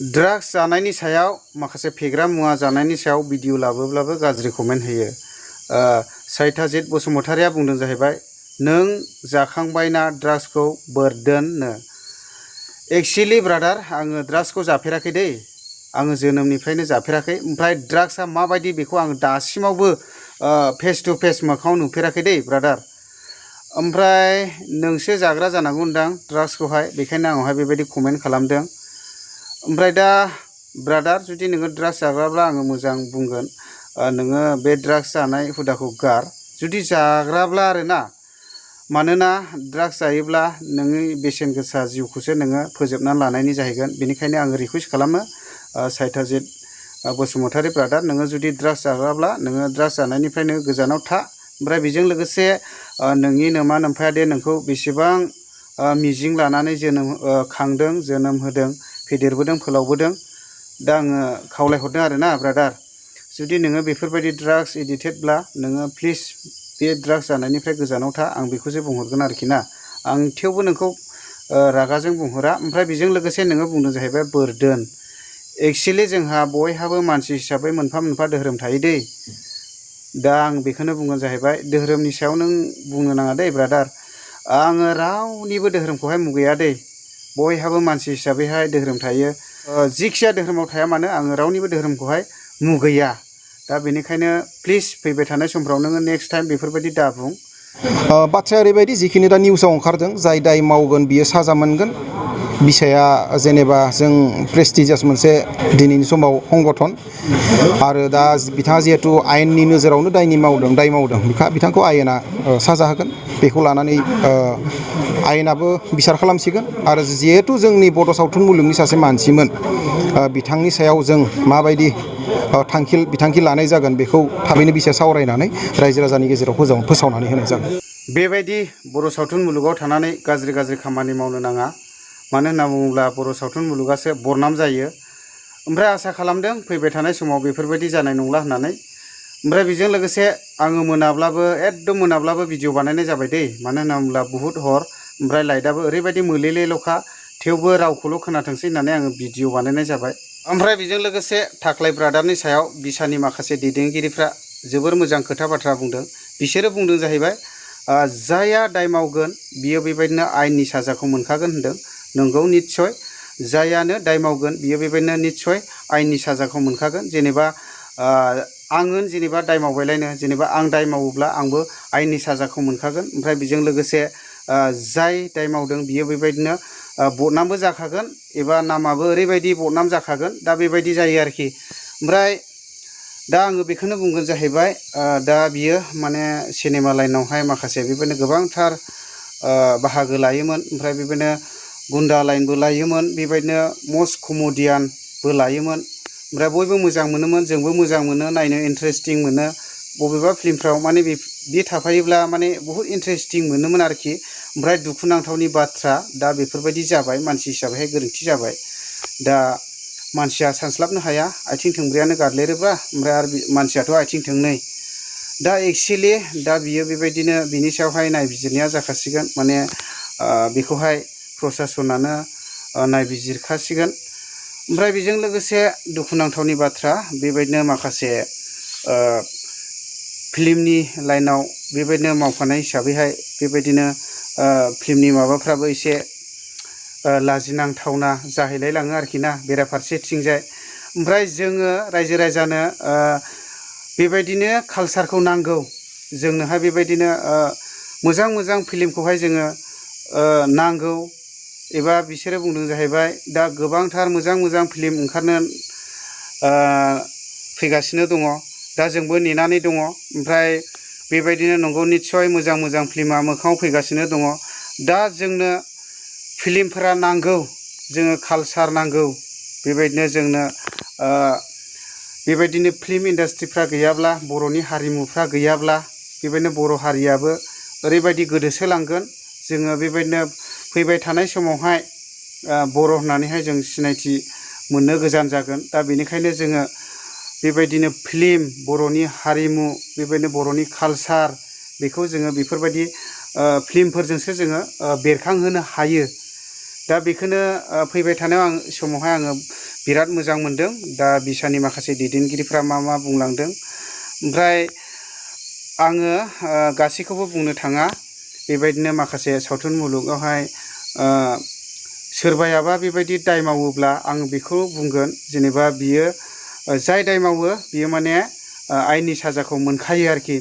Drugs जानायनि सायाव माखासे फेग्रा मुवा जानायनि सायाव भिडिअ लाबोब्लाबो गाज्रि कमेन्ट होयो। साइथाजित बसुमतारिया बुंदों जाहैबाय नों जाखांबायना ड्राग्सखौ बोरदोननो। एक्चुअली ब्रादार आङो ड्राग्सखौ जाफेराखै दै, आङो जोनोमनिफ्रायनो जाफेराखै। ओमफ्राय ड्राग्सआ माबायदि बेखौ आं दासिमावबो फेस टु फेस मोखाङाव नुफेराखै दै ब्रादार। ओमफ्राय नोंसो जाग्रा जानांगौदां ड्राग्सखौहाय, बेखायनो आंनावहाय बेबायदि कमेन्ट खालामदों। ओमफ्राय दा ब्रादार जुदि नोङो ड्राग्स जाग्राब्ला आङो मोजां बुंगोन, नोङो बे ड्राग्स जानाय हुदाखौ गार, जुदि जाग्राब्ला आरोना। मानोना ड्राग्स जायोब्ला नोंनि बेसेन गोसा जिउखौसो नोङो फोजोबनानै लानायनि जाहैगोन। बेनिखायनो आङो रिकुवेस्ट खालामो साइथाजित बसुमतारि ब्रादार, नोङो जुदि ड्राग्स जाग्राब्ला नोङो ड्राग्स जानायनिफ्राय नोङो गोजानाव था। ओमफ्राय बेजों लोगोसे नोंनि नोमा नोम्फाया दे नोंखौ बेसेबां मिजिं लानानै खांदों, जोनोम होदों, फेदेरबोदों, फोलावबोदों। दा आङो खावलायहरदों आरोना ब्रादार, जुदि नोङो बेफोरबायदि ड्राग्स एडिक्टेडब्ला नोङो प्लिज बे ड्राग्स जानायनिफ्राय गोजानाव था, आं बेखौसो बुंहरगोन आरोखि ना। आं थेवबो नोंखौ रागाजों बुंहरा। ओमफ्राय बेजों लोगोसे नोङो बुंदों जाहैबाय बोरदोन। एक्चुअलि जोंहा बयहाबो मानसि हिसाबै मोनफा मोनफा धोरोम थायो दै। दा आं बेखौनो बुंगोन जाहैबाय, धोरोमनि सायाव नों बुंनो नाङा दै ब्रादार। आङो रावनिबो धोरोमखौहाय मुगैया दै, बयहाबो मानसि हिसाबैहाय धोरोम थायो। जिखिया धोरोमाव थाया मानो आङो रावनिबो धोरोमखौहाय मुगैया। दा बेनिखायनो प्लिज फैबाय थानाय समफ्राव नोङो नेक्स्ट टाइम बेफोरबायदि दाबुं। बाथ्राया ओरैबायदि, जिखिनि दा निउसाव ओंखारदों जाय दाय मावगोन बियो साजा मोनगोन। बिसाया जेनेबा जों प्रेस्टिजियास मोनसे दिनैनि समाव संगठन, आरो दा बिथाङा जिहेतु आयेननि नोजोरावनो दाय मावदों, बिथांखौ आयेना साजा होगोन। बेखौ लानानै आयेनाबो बिसार खालामसिगोन। आरो जिहेतु जोंनि बड' सावथुन मुलुगनि सासे मानसिमोन, बिथांनि सायाव जों माबायदि बिथांखि लानाय जागोन बेखौ थाबैनो बिसाया सावरायनानै रायजो राजानि गेजेराव फोसावनानै होनाय जागोन। बेबायदि बर' सावथुन मुलुगाव थानानै गाज्रि खामानि मावनो नाङा। मानो होनना बुङोब्ला बर' सावथुन मुलुगासो बरनाम जायो। ओमफ्राय आसा खालामदों फैबाय थानाय समाव बेफोरबायदि जानाय नंला होननानै। ओमफ्राय बेजों लोगोसे आङो एकदम मोनाब्लाबो भिडिअ बानायनाय जाबाय दै। मानो होनना बुङोब्ला बुहुत हर, ओमफ्राय लाइटआबो ओरैबायदि मोलेलेल'खा, थेवबो रावखौल' खोनाथोंसै होननानै आङो भिडिअ बानायनाय जाबाय। ओमफ्राय बेजों लोगोसे थाख्लाय ब्रादारनि सायाव बिसानि माखासे दैदेनगिरिफ्रा जोबोर मोजां खोथा बाथ्रा बुंदों। बिसोरो बुंदों जाहैबाय जायहा दाय मावगोन बियो बेबायदिनो आयेननि साजाखौ मोनखागोन होनदों। नंगौ, निस्सय जायानो दाय मावगोन बियो बेबायदिनो निस्सय आयेननि साजाखौ मोनखागोन। जेनेबा आङो जेनेबा दाय मावबायलायनो, जेनेबा आं दाय मावोब्ला आंबो आयेननि साजाखौ मोनखागोन। ओमफ्राय बेजों लोगोसे जाय दाय मावदों बियो बेबायदिनो बदनामबो जाखागोन, एबा नामाबो ओरैबायदि बदनाम जाखागोन। दा बेबायदि जायो आरोखि। ओमफ्राय दा आङो बेखौनो बुंगोन जाहैबाय, दा बियो माने सिनेमा लाइनावहाय माखासे बेबायदिनो गोबांथार बाहागो लायोमोन। ओमफ्राय बेबायदिनो गुन्दा लाइनबो लायोमोन, बेबायदिनो मस्ट कमेडियानबो लायोमोन। ओमफ्राय बयबो मोजां मोनोमोन, जोंबो मोजां मोनो, नायनो इन्टारेस्टिं मोनो। बबेबा फिल्मफ्राव माने बे थाफायोब्ला माने बहुद इन्टारेस्टिं मोनोमोन आरोखि। ओमफ्राय दुखुनांथावनि बाथ्रा, दा बेफोरबायदि जाबाय, मानसि हिसाबैहाय गोरोन्थि जाबाय। दा मानसिया सानस्लाबनो हाया, आथिं थोंब्रैयानो गादलेरोबा, ओमफ्राय आरो मानसियाथ' आथिं थोंनै। दा एक्चुवेलि दा बियो बेबायदिनो बिनि सायावहाय नायबिजिरनाया जाखासिगोन। माने बेखौहाय प्रसासनानो नायबिजिरखासिगोन। ओमफ्राय बेजों लोगोसे दुखुनांथावनि बाथ्रा, बेबायदिनो माखासे फिल्मनि लाइनाव बेबायदिनो मावफानाय हिसाबैहाय बेबायदिनो फिल्मनि माबाफ्राबो एसे लाजिनांथावना जाहैलाय लाङो आरोखि ना, बेराफारसेथिंजाय। ओमफ्राय जोङो रायजो राजानो बेबायदिनो कालसारखौ नांगौ। जोंनोहाय बेबायदिनो मोजां फिल्मखौहाय जोङो नांगौ। एबा बिसोरो बुंदों जाहैबाय दा गोबांथार मोजां फिल्म ओंखारनो फैगासिनो दङ। दा जोंबो नेनानै दङ। ओमफ्राय बेबायदिनो नंगौ, निस्सय मोजां फिल्मा मोखाङाव फैगासिनो दङ। दा जोंनो फिल्मफोरा नांगौ, जोङो कालसार नांगौ। बेबायदिनो जोंनो बेबायदिनो फिल्म इन्डास्ट्रिफ्रा गैयाब्ला, बर'नि हारिमुफ्रा गैयाब्ला, बेबायदिनो बर' हारियाबो ओरैबायदि गोदोसोलांगोन। जोङो बेबायदिनो फैबाय थानाय समावहाय बर' होननानैहाय जों सिनायथि मोननो गोजान जागोन। दा बेनिखायनो जोङो बेबायदिनो फिल्म, बर'नि हारिमु, बेबायदिनो बर'नि कालसार, बेखौ जोङो बेफोरबायदि फिल्मफोरजोंसो जोङो बेरखांहोनो हायो। दा बेखौनो फैबाय थानाय समावहाय आङो बिराद मोजां मोनदों दा बिसानि माखासे दैदेनगिरिफ्रा मा बुंलांदों। ओमफ्राय आङो गासैखौबो बुंनो थाङा बेबायदिनो माखासे सावथुन मुलुगावहाय सोरबायाबा बेबायदि दाय मावोब्ला आं बेखौ बुंगोन जेनेबा बियो जाय दाय मावो बियो माने आयेननि साजाखौ मोनखायो आरोखि।